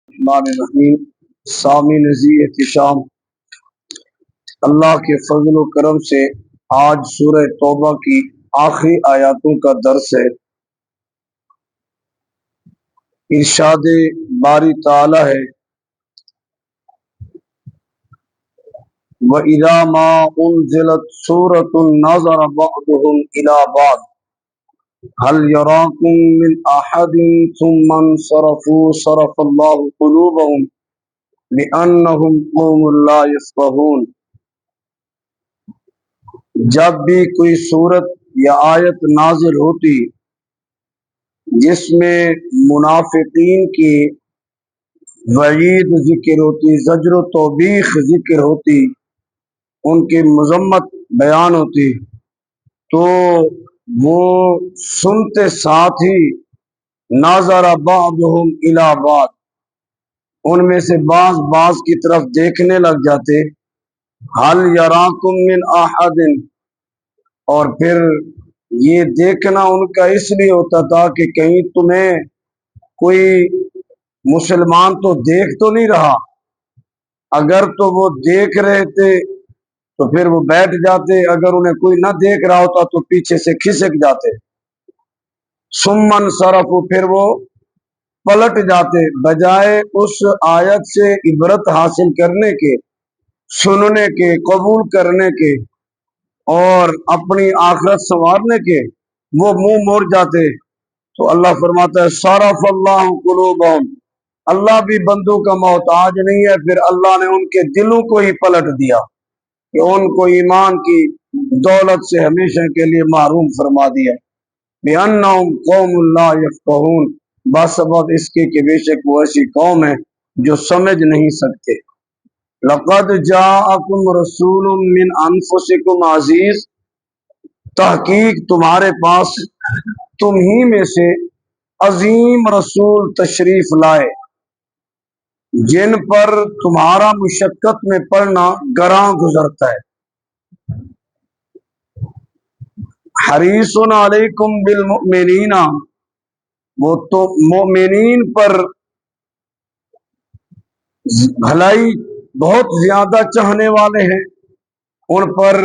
الرحمن الرحیم۔ سامع نذیر احتشام، اللہ کے فضل و کرم سے آج سورہ توبہ کی آخری آیاتوں کا درس ہے۔ ارشاد باری تعالی ہے وَإِذَا مَا أُنزِلَتْ سُورَةٌ نَظَرَ بَعْضُهُمْ إِلَى بَعْضٍ هَلْ يَرَاكُمْ مِنْ أَحَدٍ ثُمَّ انصَرَفُوا صَرَفَ اللَّهُ قُلُوبَهُمْ بِأَنَّهُمْ قَوْمٌ لَا يَفْقَهُونَ۔ جب بھی کوئی صورت یا آیت نازل ہوتی جس میں منافقین کی وعید ذکر ہوتی، زجر و توبیخ ذکر ہوتی، ان کی مذمت بیان ہوتی، تو وہ سنتے ساتھ ہی ناظر بعضهم الی بعض، ان میں سے بعض کی طرف دیکھنے لگ جاتے، حل یراکم من احد، اور پھر یہ دیکھنا ان کا اس لیے ہوتا تھا کہ کہیں تمہیں کوئی مسلمان تو دیکھ تو نہیں رہا، اگر تو وہ دیکھ رہے تھے تو پھر وہ بیٹھ جاتے، اگر انہیں کوئی نہ دیکھ رہا ہوتا تو پیچھے سے کھسک جاتے، ثم انصرفوا، پھر وہ پلٹ جاتے، بجائے اس آیت سے عبرت حاصل کرنے کے، سننے کے، قبول کرنے کے اور اپنی آخرت سنوارنے کے، وہ منہ موڑ جاتے۔ تو اللہ فرماتا ہے صرف اللہ قلوبہم، اللہ بھی بندوں کا محتاج نہیں ہے، پھر اللہ نے ان کے دلوں کو ہی پلٹ دیا کہ ان کو ایمان کی دولت سے ہمیشہ کے لیے محروم فرما دیا۔ بِأَنَّهُمْ قَوْمٌ لَا يَفْقَهُونَ، بسبب اس کے کہ بے شک وہ ایسی قوم ہے جو سمجھ نہیں سکتے۔ لَقَدْ جَاءَكُمْ رَسُولٌ مِّنْ أَنفُسِكُمْ عزیز، تحقیق تمہارے پاس تم ہی میں سے عظیم رسول تشریف لائے، جن پر تمہارا مشقت میں پڑنا گراں گزرتا ہے۔ حریص علیکم بالمؤمنین، وہ تو مومنین پر بھلائی بہت زیادہ چاہنے والے ہیں، ان پر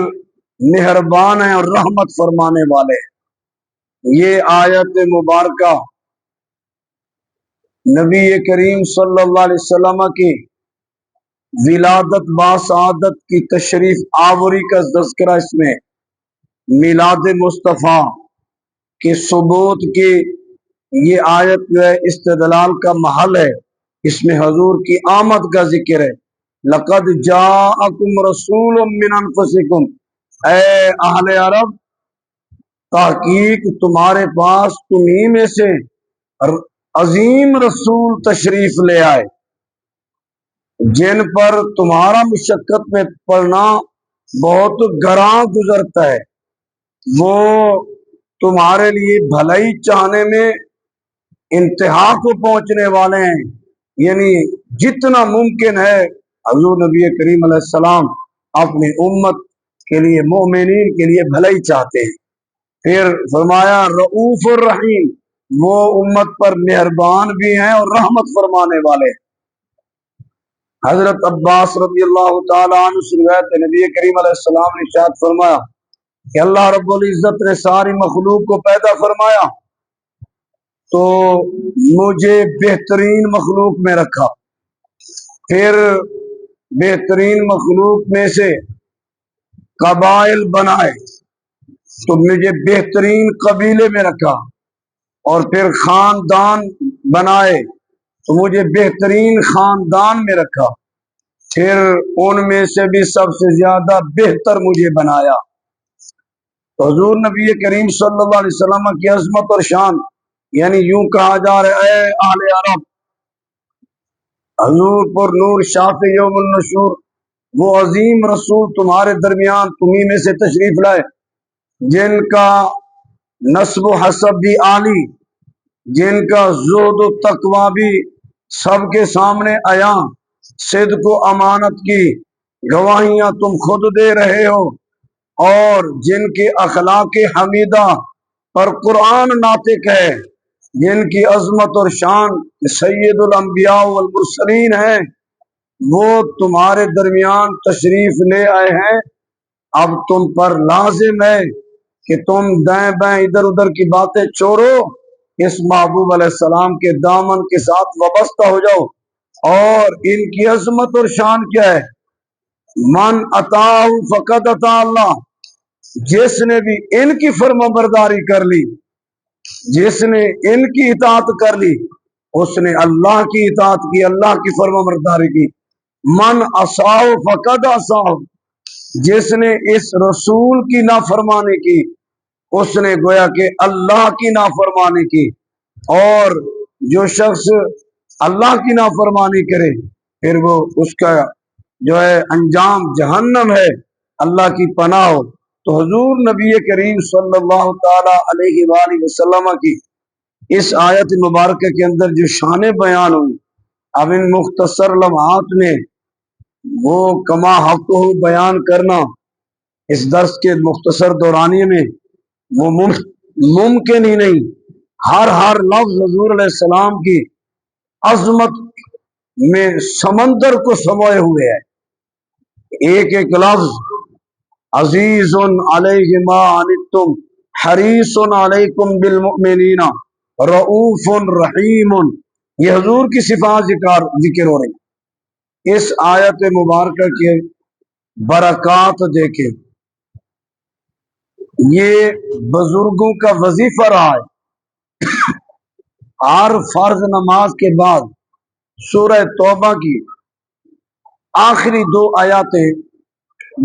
مہربان ہیں اور رحمت فرمانے والے ہیں۔ یہ آیت مبارکہ نبی کریم صلی اللہ علیہ وسلم کی ولادت باسعادت کی تشریف آوری کا تذکرہ اس میں، میلاد مصطفیٰ کے ثبوت کی یہ آیت جو ہے استدلال کا محل ہے، اس میں حضور کی آمد کا ذکر ہے۔ لقد جاءکم رسول من انفسکم، اے اہل عرب، تحقیق تمہارے پاس تمہیں میں سے عظیم رسول تشریف لے آئے، جن پر تمہارا مشقت میں پڑنا بہت گراں گزرتا ہے، وہ تمہارے لیے بھلائی چاہنے میں انتہا کو پہنچنے والے ہیں، یعنی جتنا ممکن ہے حضور نبی کریم علیہ السلام اپنی امت کے لیے، مومنین کے لیے بھلائی چاہتے ہیں۔ پھر فرمایا رؤوف الرحیم، وہ امت پر مہربان بھی ہیں اور رحمت فرمانے والے ہیں۔ حضرت عباس رضی اللہ تعالی عنہ سے روایت ہے، نبی کریم علیہ السلام نے ارشاد فرمایا کہ اللہ رب العزت نے ساری مخلوق کو پیدا فرمایا تو مجھے بہترین مخلوق میں رکھا، پھر بہترین مخلوق میں سے قبائل بنائے تو مجھے بہترین قبیلے میں رکھا، اور پھر خاندان بنائے تو مجھے بہترین خاندان میں رکھا، پھر ان میں سے بھی سب سے زیادہ بہتر مجھے بنایا۔ تو حضور نبی کریم صلی اللہ علیہ وسلم کی عظمت اور شان، یعنی یوں کہا جا رہا ہے اے اہل عرب، حضور پر نور شافع یوم النشور، وہ عظیم رسول تمہارے درمیان تمہیں میں سے تشریف لائے، جن کا نسب و حسب بھی عالی، جن کا زہد و تقوی بھی سب کے سامنے عیاں، صدق و امانت کی گواہیاں تم خود دے رہے ہو، اور جن کے اخلاق حمیدہ پر قرآن ناطق ہے، جن کی عظمت اور شان سید الانبیاء والمرسلین ہیں، وہ تمہارے درمیان تشریف لے آئے ہیں۔ اب تم پر لازم ہے کہ تم دائیں بائیں ادھر ادھر کی باتیں چھوڑو، اس محبوب علیہ السلام کے دامن کے ساتھ وابستہ ہو جاؤ۔ اور ان کی عظمت اور شان کیا ہے؟ من اطاع فقد اطاع اللہ، جس نے بھی ان کی فرما برداری کر لی، جس نے ان کی اطاعت کر لی، اس نے اللہ کی اطاعت کی، اللہ کی فرما برداری کی۔ من عصاہ فقد عصاہ، جس نے اس رسول کی نافرمانی کی، اس نے گویا کہ اللہ کی نافرمانی کی۔ اور جو شخص اللہ کی نافرمانی کرے پھر وہ اس کا جو ہے انجام جہنم ہے، اللہ کی پناہ ہو۔ تو حضور نبی کریم صلی اللہ تعالی علیہ وآلہ وسلم کی اس آیت مبارکہ کے اندر جو شان بیان ہوئی، اب ان مختصر لمحات میں وہ کما حق ہو بیان کرنا اس درس کے مختصر دورانیے میں وہ ممکن ہی نہیں۔ ہر لفظ حضور علیہ السلام کی عظمت میں سمندر کو سموئے ہوئے ہے۔ ایک ایک لفظ عزیز علیہ ما عنتم حریص علیکم بالمؤمنین رؤوف رحیم، یہ حضور کی صفات ذکر ہو رہی۔ اس آیت مبارکہ کے برکات دیکھیں، یہ بزرگوں کا وظیفہ رہا ہے۔ ہر فرض نماز کے بعد سورہ توبہ کی آخری 2 آیاتیں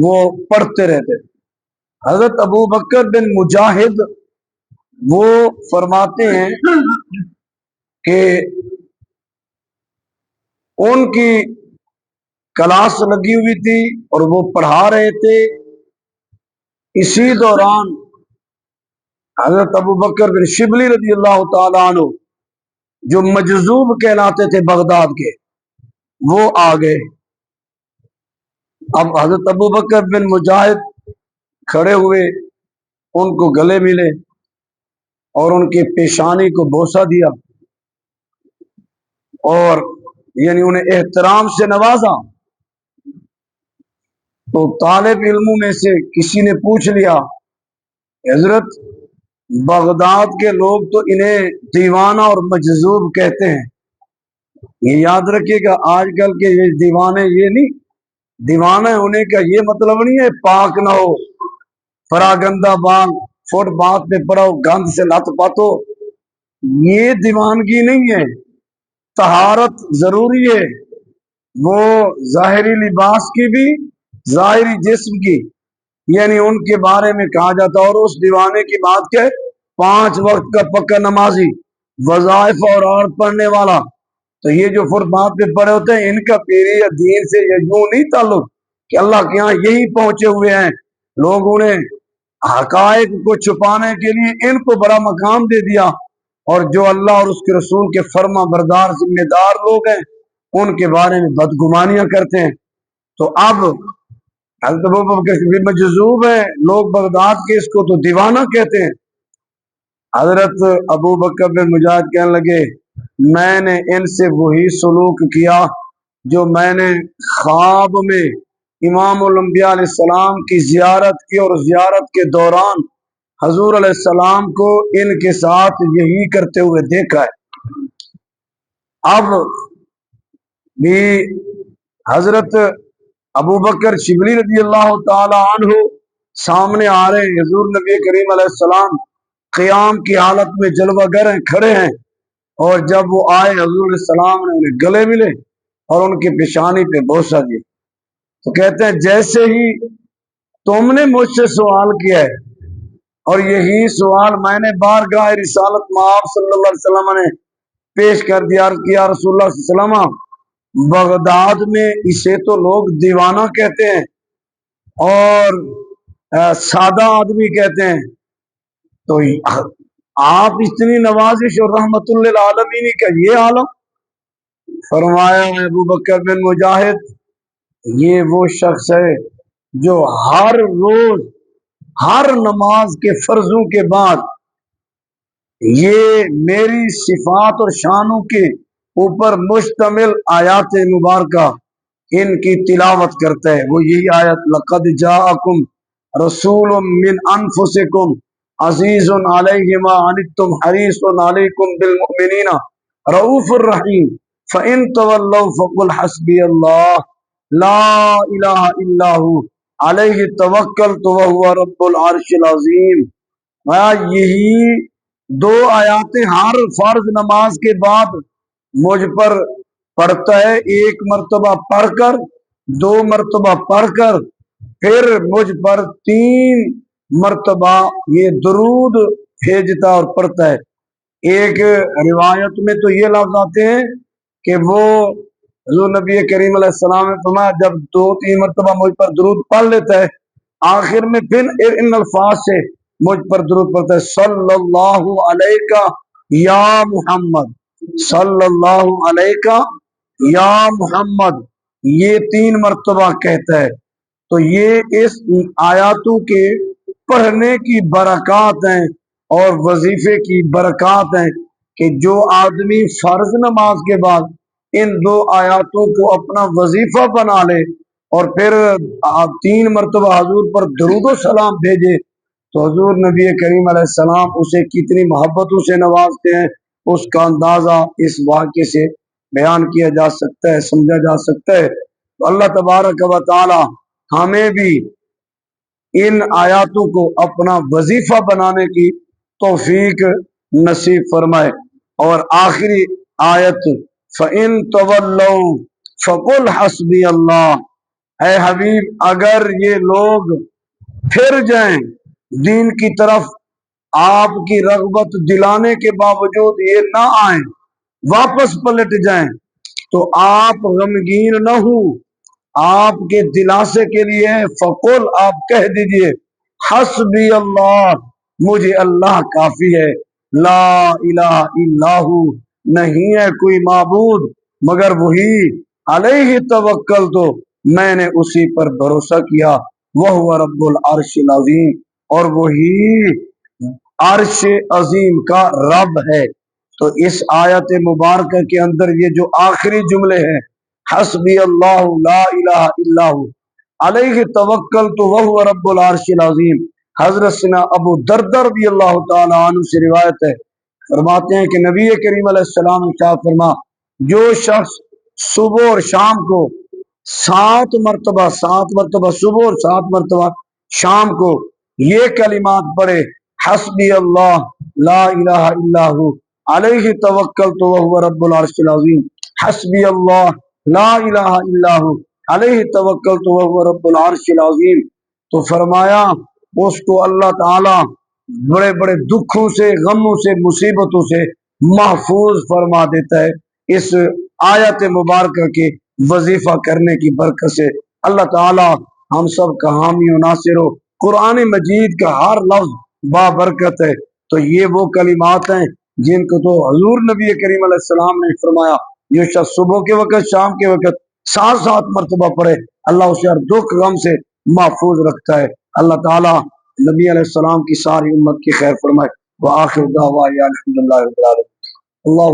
وہ پڑھتے رہتے۔ حضرت ابو بکر بن مجاہد وہ فرماتے ہیں کہ ان کی کلاس لگی ہوئی تھی اور وہ پڑھا رہے تھے۔ اسی دوران حضرت ابو بکر بن شبلی رضی اللہ تعالیٰ عنہ جو مجذوب کہلاتے تھے بغداد کے، وہ آ گئے۔ اب حضرت ابو بکر بن مجاہد کھڑے ہوئے، ان کو گلے ملے اور ان کی پیشانی کو بوسہ دیا اور یعنی انہیں احترام سے نوازا۔ تو طالب علموں میں سے کسی نے پوچھ لیا، حضرت بغداد کے لوگ تو انہیں دیوانہ اور مجذوب کہتے ہیں، یہ یاد رکھیے گا آج کل کے یہ دیوانے، یہ نہیں، دیوانہ ہونے کا یہ مطلب نہیں ہے پاک نہ ہو، پراگندہ بانگ فٹ بات پہ پڑو، گند سے لت پاتو، یہ دیوانگی نہیں ہے۔ طہارت ضروری ہے، وہ ظاہری لباس کی بھی، ظاہری جسم کی، یعنی ان کے بارے میں کہا جاتا۔ اور اس دیوانے کی بات کہ 5 وقت کا پکا نمازی، وظائف اور عورت پڑھنے والا، تو یہ جو فربات پہ پڑے ہوتے ہیں ان کا پیری یا دین سے یہ یوں نہیں تعلق کہ اللہ کے یہاں یہی پہنچے ہوئے ہیں۔ لوگوں نے حقائق کو چھپانے کے لیے ان کو بڑا مقام دے دیا، اور جو اللہ اور اس کے رسول کے فرما بردار ذمہ دار لوگ ہیں ان کے بارے میں بدگمانیاں کرتے ہیں۔ تو اب حضرت ابو بکر مجذوب ہیں، لوگ بغداد کے اس کو تو دیوانہ کہتے ہیں۔ حضرت ابو بکر بن مجاہد کہنے لگے، میں نے ان سے وہی سلوک کیا جو میں نے خواب میں امام الانبیاء علیہ السلام کی زیارت کی، اور زیارت کے دوران حضور علیہ السلام کو ان کے ساتھ یہی کرتے ہوئے دیکھا ہے۔ اب بھی حضرت ابو بکر شبلی رضی اللہ تعالی عنہ سامنے آ رہے ہیں، حضور نبی کریم علیہ السلام قیام کی حالت میں جلوہ گر ہیں، کھڑے ہیں، اور جب وہ آئے حضور علیہ السلام نے انہیں گلے ملے اور ان کی پیشانی پہ بوسہ دیا۔ تو کہتے ہیں جیسے ہی تم نے مجھ سے سوال کیا ہے اور یہی سوال میں نے بارگاہ رسالت مآب صلی اللہ علیہ وسلم نے پیش کر دیا، کیا رسول اللہ صلی اللہ علیہ وسلم بغداد میں اسے تو لوگ دیوانہ کہتے ہیں اور سادہ آدمی کہتے ہیں، تو آپ اتنی نوازش اور رحمت للعالمین کا یہ عالم۔ فرمایا ابو بکر بن مجاہد، یہ وہ شخص ہے جو ہر روز ہر نماز کے فرضوں کے بعد یہ میری صفات اور شانوں کے اوپر مشتمل آیات مبارکہ ان کی تلاوت کرتا ہے، وہ یہی آیت لقد جاءکم رسول من انفسکم عزیز علیہ ما عنتم حریص علیکم بالمؤمنین رؤوف الرحیم فإن تولوا فقل حسبی اللہ لا الہ الا هو علیہ توکلت وهو رب العرش العظیم۔ یہی دو آیاتیں ہر فرض نماز کے بعد مجھ پر پڑھتا ہے، ایک مرتبہ پڑھ کر، دو مرتبہ پڑھ کر، پھر مجھ پر 3 مرتبہ یہ درود بھیجتا اور پڑھتا ہے۔ ایک روایت میں تو یہ لفظ آتے ہیں کہ وہ حضور نبی کریم علیہ السلام نے فرمایا جب 2-3 مرتبہ مجھ پر درود پڑھ لیتا ہے، آخر میں پھر ان الفاظ سے مجھ پر درود پڑھتا ہے، صلی اللہ علیہ یا محمد، صلی اللہ علیہ یا محمد، یہ 3 مرتبہ کہتا ہے۔ تو یہ اس آیاتوں کے پڑھنے کی برکات ہیں اور وظیفے کی برکات ہیں کہ جو آدمی فرض نماز کے بعد ان 2 آیاتوں کو اپنا وظیفہ بنا لے اور پھر 3 مرتبہ حضور پر درود و سلام بھیجے تو حضور نبی کریم علیہ السلام اسے کتنی محبتوں سے نوازتے ہیں، اس کا اندازہ اس واقعے سے بیان کیا جا سکتا ہے، سمجھا جا سکتا ہے۔ تو اللہ تبارک و تعالی ہمیں بھی ان آیاتوں کو اپنا وظیفہ بنانے کی توفیق نصیب فرمائے۔ اور آخری آیت فَإِن تَوَلَّوْا فَقُلْ حَسْبِيَ اللَّهُ، اے حبیب اگر یہ لوگ پھر جائیں دین کی طرف، آپ کی رغبت دلانے کے باوجود یہ نہ آئیں، واپس پلٹ جائیں، تو آپ غمگین نہ ہوں، آپ کے دلاسے کے لیے فقل آپ کہہ دیجئے حسبی اللہ، مجھے اللہ کافی ہے، لا الہ الا ہو، نہیں ہے کوئی معبود مگر وہی، علیہ توکل، تو میں نے اسی پر بھروسہ کیا، وہ رب العرش العظیم، اور وہی عرش عظیم کا رب ہے۔ تو اس آیت مبارکہ کے اندر یہ جو آخری جملے ہیں حسبی اللہ لا الہ الا ہو علیہ توکلت وہو رب العرش العظیم، حضرت سیدنا ابو دردہ رضی اللہ تعالی عنہ سے روایت ہے، فرماتے ہیں کہ نبی کریم علیہ السلام ارشاد فرما جو شخص صبح اور شام کو 7 مرتبہ صبح اور 7 مرتبہ شام کو یہ کلمات پڑھے حسبی اللہ لا الہ الا ہو علیہ توکلت وہو رب العرش العظیم، حسبی اللہ لا الہ الا ہو علیہ توکلت وہو رب العرش العظیم، تو فرمایا اس کو اللہ تعالی بڑے بڑے دکھوں سے، غموں سے، مصیبتوں سے محفوظ فرما دیتا ہے۔ اس آیت مبارکہ کے وظیفہ کرنے کی برکت سے اللہ تعالی ہم سب کا حامی و ناصر ہو۔ قرآن مجید کا ہر لفظ بابرکت ہے، تو یہ وہ کلمات ہیں جن کو تو حضور نبی کریم علیہ السلام نے فرمایا جو شخص صبح کے وقت شام کے وقت 7 مرتبہ پڑھے اللہ اسے ہر دکھ غم سے محفوظ رکھتا ہے۔ اللہ تعالی نبی علیہ السلام کی ساری امت کی خیر فرمائے۔ وآخر دعوانا الحمدللہ رب العالمین۔ اللہ